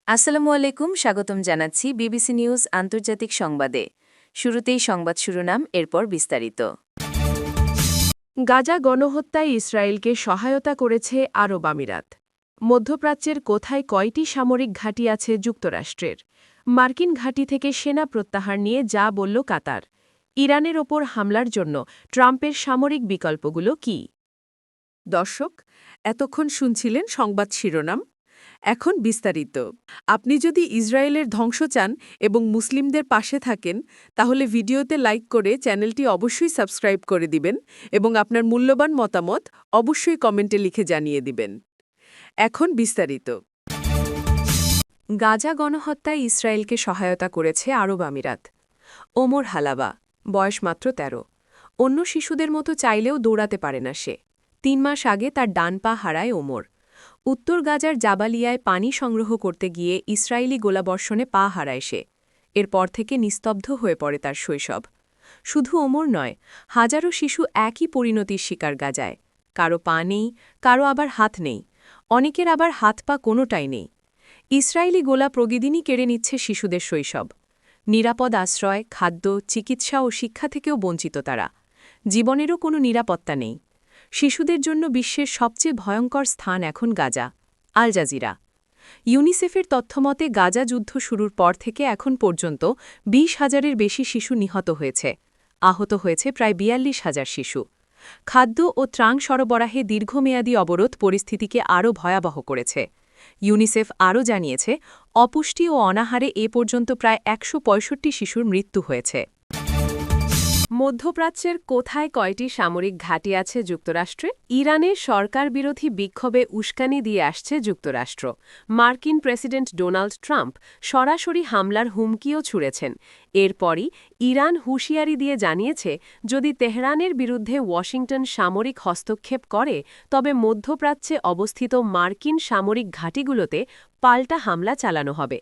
আসসালামু আলাইকুম, স্বাগতম জানাচ্ছি বিবিসি নিউজ আন্তর্জাতিক সংবাদে। শুরুতেই সংবাদ শিরোনাম, এরপর বিস্তারিত। গাজা গণহত্যায় ইসরায়েলকে সহায়তা করেছে আরব আমিরাত। মধ্যপ্রাচ্যের কোথায় কয়টি সামরিক ঘাঁটি আছে যুক্তরাষ্ট্রের? মার্কিন ঘাঁটি থেকে সেনা প্রত্যাহার নিয়ে যা বলল কাতার। ইরানের ওপর হামলার জন্য ট্রাম্পের সামরিক বিকল্পগুলো কি? দর্শক, এতক্ষণ শুনছিলেন সংবাদ শিরোনাম। এখন বিস্তারিত। আপনি যদি ইসরায়েলের ধ্বংস চান এবং মুসলিমদের পাশে থাকেন, তাহলে ভিডিওতে লাইক করে চ্যানেলটি অবশ্যই সাবস্ক্রাইব করে দিবেন এবং আপনার মূল্যবান মতামত অবশ্যই কমেন্টে লিখে জানিয়ে দিবেন। এখন বিস্তারিত। গাজা গণহত্যায় ইসরায়েলকে সহায়তা করেছে আরব আমিরাত। ওমর হালাবা, বয়স মাত্র ১৩। অন্য শিশুদের মতো চাইলেও দৌড়াতে পারে না সে। ৩ মাস আগে তার ডান পা হারায় ওমর। উত্তর গাজার জাবালিয়ায় পানি সংগ্রহ করতে গিয়ে ইসরায়েলি গোলাবর্ষণে পা হারায় সে। এরপর থেকে নিস্তব্ধ হয়ে পড়ে তার শৈশব। শুধু ওমর নয়, হাজারো শিশু একই পরিণতির শিকার গাজায়। কারো পা নেই, কারো আবার হাত নেই, অনেকের আবার হাত পা কোনোটাই নেই। ইসরায়েলি গোলা প্রতিদিনই কেড়ে নিচ্ছে শিশুদের শৈশব। নিরাপদ আশ্রয়, খাদ্য, চিকিৎসা ও শিক্ষা থেকেও বঞ্চিত তারা। জীবনেরও কোনো নিরাপত্তা নেই। শিশুদের জন্য বিশ্বের সবচেয়ে ভয়ঙ্কর স্থান এখন গাজা। Al Jazeera. ইউনিসেফের তথ্যমতে গাজা যুদ্ধ শুরুর পর থেকে এখন পর্যন্ত ২০,০০০-এর বেশি শিশু নিহত হয়েছে। আহত হয়েছে প্রায় ৪২,০০০ শিশু। খাদ্য ও ত্রাণ সরবরাহে দীর্ঘমেয়াদী অবরোধ পরিস্থিতিকে আরও ভয়াবহ করেছে। ইউনিসেফ আরও জানিয়েছে, অপুষ্টি ও অনাহারে এ পর্যন্ত প্রায় ১৬৫ শিশুর মৃত্যু হয়েছে। মধ্যপ্রাচ্যের কোথায় কয়টি সামরিক ঘাঁটি আছে যুক্তরাষ্ট্রে? ইরানের সরকার বিরোধী বিক্ষোভে উস্কানি দিয়ে আসছে যুক্তরাষ্ট্র। মার্কিন প্রেসিডেন্ট ডোনাল্ড ট্রাম্প সরাসরি হামলার হুমকিও ছুড়েছেন। এরপরই ইরান হুঁশিয়ারি দিয়ে জানিয়েছে, যদি তেহরানের বিরুদ্ধে ওয়াশিংটন সামরিক হস্তক্ষেপ করে, তবে মধ্যপ্রাচ্যে অবস্থিত মার্কিন সামরিক ঘাঁটিগুলোতে পাল্টা হামলা চালানো হবে।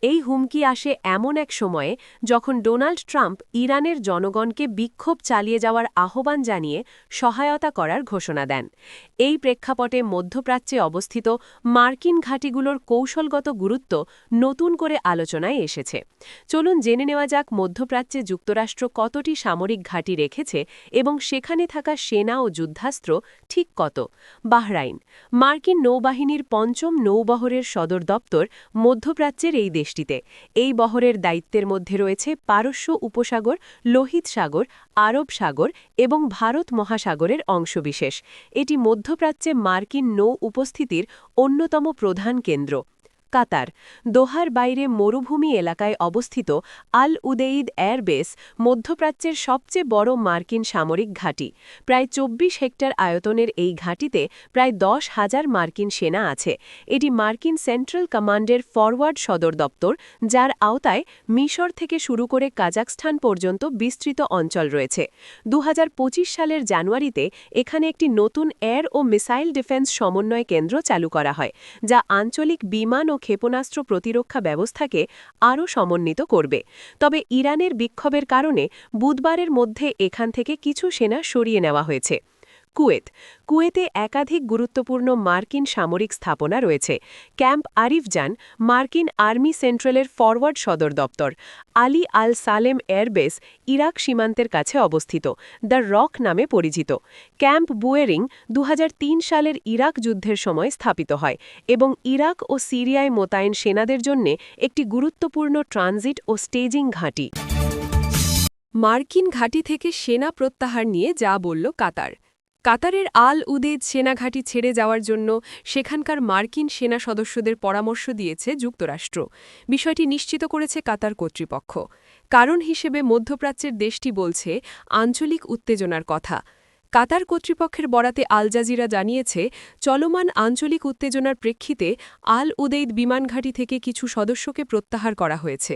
এই হুমকি আসে এমন এক সময়ে যখন ডোনাল্ড ট্রাম্প ইরানের জনগণকে বিক্ষোভ চালিয়ে যাওয়ার আহ্বান জানিয়ে সহায়তা করার ঘোষণা দেন। এই প্রেক্ষাপটে মধ্যপ্রাচ্যে অবস্থিত মার্কিন ঘাঁটিগুলোর কৌশলগত গুরুত্ব নতুন করে আলোচনায় এসেছে। চলুন জেনে নেওয়া যাক মধ্যপ্রাচ্যে যুক্তরাষ্ট্র কতটি সামরিক ঘাঁটি রেখেছে এবং সেখানে থাকা সেনা ও যুদ্ধাস্ত্র ঠিক কত। বাহরাইন। মার্কিন নৌবাহিনীর ৫ম নৌবহরের সদর দপ্তর মধ্যপ্রাচ্যের এই দেশটিতে। এই বহরের দায়িত্বের মধ্যে রয়েছে পারস্য উপসাগর, লোহিত সাগর, আরব সাগর এবং ভারত মহাসাগরের অংশবিশেষ। এটি মধ্যপ্রাচ্যে মার্কিন নৌ উপস্থিতির অন্যতম প্রধান কেন্দ্র। কাতার। দোহার বাইরে মরুভূমি এলাকায় অবস্থিত আল উদেইদ এয়ারবেস মধ্যপ্রাচ্যের সবচেয়ে বড় মার্কিন সামরিক ঘাঁটি। প্রায় ২৪ হেক্টর আয়তনের এই ঘাঁটিতে প্রায় ১০,০০০ মার্কিন সেনা আছে। এটি মার্কিন সেন্ট্রাল কমান্ডের ফরওয়ার্ড সদর দপ্তর, যার আওতায় মিশর থেকে শুরু করে কাজাখস্তান পর্যন্ত বিস্তৃত অঞ্চল রয়েছে। ২০২৫ সালের জানুয়ারিতে এখানে একটি নতুন এয়ার ও মিসাইল ডিফেন্স সমন্বয় কেন্দ্র চালু করা হয়, যা আঞ্চলিক বিমান ও ক্ষেপণাস্ত্র প্রতিরক্ষা ব্যবস্থাকে আরও সমন্বিত করবে। তবে ইরানের বিক্ষোভের কারণে বুধবারের মধ্যে এখান থেকে কিছু সেনা সরিয়ে নেওয়া হয়েছে। কুয়েত। কুয়েতে একাধিক গুরুত্বপূর্ণ মার্কিন সামরিক স্থাপনা রয়েছে। ক্যাম্প আরিফজান মার্কিন আর্মি সেন্ট্রালের ফরওয়ার্ড সদর দপ্তর। আলী আল সালেম এয়ারবেস ইরাক সীমান্তের কাছে অবস্থিত, দ্য রক নামে পরিচিত। ক্যাম্প বুয়েরিং ২০০৩ সালের ইরাক যুদ্ধের সময় স্থাপিত হয় এবং ইরাক ও সিরিয়ায় মোতায়েন সেনাদের জন্য একটি গুরুত্বপূর্ণ ট্রানজিট ও স্টেজিং ঘাঁটি। মার্কিন ঘাঁটি থেকে সেনা প্রত্যাহার নিয়ে যা বলল কাতার। কাতারের আল উদেদ সেনাঘাঁটি ছেড়ে যাওয়ার জন্য সেখানকার মার্কিন সেনা সদস্যদের পরামর্শ দিয়েছে যুক্তরাষ্ট্র। বিষয়টি নিশ্চিত করেছে কাতার কর্তৃপক্ষ। কারণ হিসেবে মধ্যপ্রাচ্যের দেশটি বলছে আঞ্চলিক উত্তেজনার কথা। কাতার কর্তৃপক্ষের বরাতে আল জাজিরা জানিয়েছে, চলমান আঞ্চলিক উত্তেজনার প্রেক্ষিতে আল উদেইদ বিমানঘাঁটি থেকে কিছু সদস্যকে প্রত্যাহার করা হয়েছে।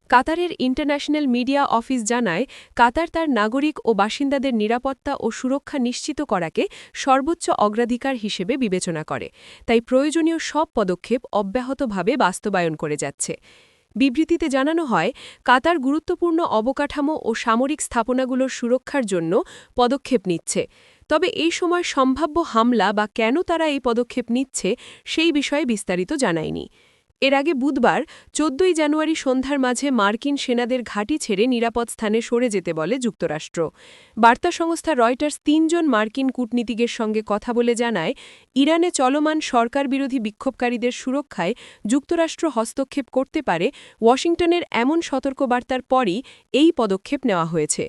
কাতারের ইন্টারন্যাশনাল মিডিয়া অফিস জানায়, কাতার তার নাগরিক ও বাসিন্দাদের নিরাপত্তা ও সুরক্ষা নিশ্চিত করাকে সর্বোচ্চ অগ্রাধিকার হিসেবে বিবেচনা করে, তাই প্রয়োজনীয় সব পদক্ষেপ অব্যাহতভাবে বাস্তবায়ন করে যাচ্ছে। বিবৃতিতে জানানো হয়, কাতার গুরুত্বপূর্ণ অবকাঠামো ও সামরিক স্থাপনাগুলোর সুরক্ষার জন্য পদক্ষেপ নিচ্ছে। তবে এই সময় সম্ভাব্য হামলা বা কেন তারা এই পদক্ষেপ নিচ্ছে সেই বিষয়ে বিস্তারিত জানায়নি। এর আগে বুধবার ১৪ জানুয়ারি সন্ধ্যার মাঝে মার্কিন সেনাদের ঘাঁটি ছেড়ে নিরাপদ স্থানে সরে যেতে বলে যুক্তরাষ্ট্র। বার্তা সংস্থা রয়টার্স ৩ জন মার্কিন কূটনীতিকের সঙ্গে কথা বলে জানায়, ইরানে চলমান সরকারবিরোধী বিক্ষোভকারীদের সুরক্ষায় যুক্তরাষ্ট্র হস্তক্ষেপ করতে পারে ওয়াশিংটনের এমন সতর্কবার্তার পরই এই পদক্ষেপ নেওয়া হয়েছে।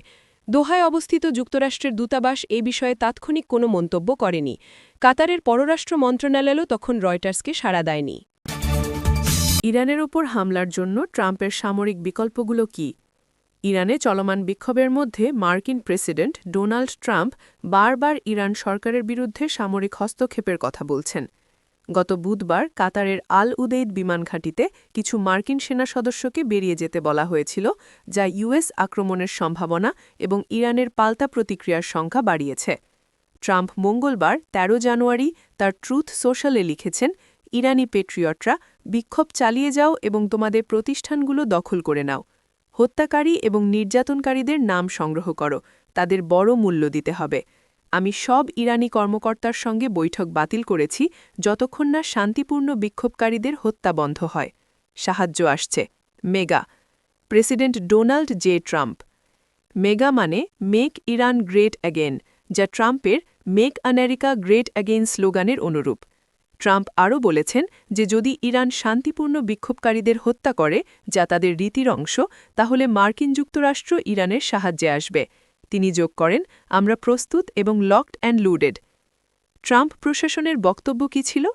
দোহায় অবস্থিত যুক্তরাষ্ট্রের দূতাবাস এ বিষয়ে তাৎক্ষণিক কোনো মন্তব্য করেনি। কাতারের পররাষ্ট্র মন্ত্রণালয়ও তখন রয়টার্সকে সাড়া দেয়নি। ইরানের ওপর হামলার জন্য ট্রাম্পের সামরিক বিকল্পগুলো কি? ইরানে চলমান বিক্ষোভের মধ্যে মার্কিন প্রেসিডেন্ট ডোনাল্ড ট্রাম্প বারবার ইরান সরকারের বিরুদ্ধে সামরিক হস্তক্ষেপের কথা বলছেন। গত বুধবার কাতারের আল উদেইদ বিমান ঘাঁটিতে কিছু মার্কিন সেনা সদস্যকে বেরিয়ে যেতে বলা হয়েছিল, যা ইউএস আক্রমণের সম্ভাবনা এবং ইরানের পাল্টা প্রতিক্রিয়ার সংখ্যা বাড়িয়েছে। ট্রাম্প মঙ্গলবার ১৩ জানুয়ারি তার ট্রুথ সোশ্যালে লিখেছেন, ইরানি পেট্রিয়টরা বিক্ষোভ চালিয়ে যাও এবং তোমাদের প্রতিষ্ঠানগুলো দখল করে নাও। হত্যাকারী এবং নির্যাতনকারীদের নাম সংগ্রহ করো, তাদের বড় মূল্য দিতে হবে। আমি সব ইরানি কর্মকর্তার সঙ্গে বৈঠক বাতিল করেছি যতক্ষণ না শান্তিপূর্ণ বিক্ষোভকারীদের হত্যা বন্ধ হয়। সাহায্য আসছে। Mega. President Donald J Trump. Mega মানে মেক ইরান গ্রেট অ্যাগেন, যা ট্রাম্পের মেক আমেরিকা গ্রেট অ্যাগেন স্লোগানের অনুরূপ। ট্রাম্প আরও বলেছেন যে যদি ইরান শান্তিপূর্ণ বিক্ষোভকারীদের হত্যা করে, যা তাদের রীতির অংশ, তাহলে মার্কিন যুক্তরাষ্ট্র ইরানের সাহায্যে আসবে। তিনি যোগ করেন, আমরা প্রস্তুত এবং লকড অ্যান্ড লুডেড। ট্রাম্প প্রশাসনের বক্তব্য কী ছিল?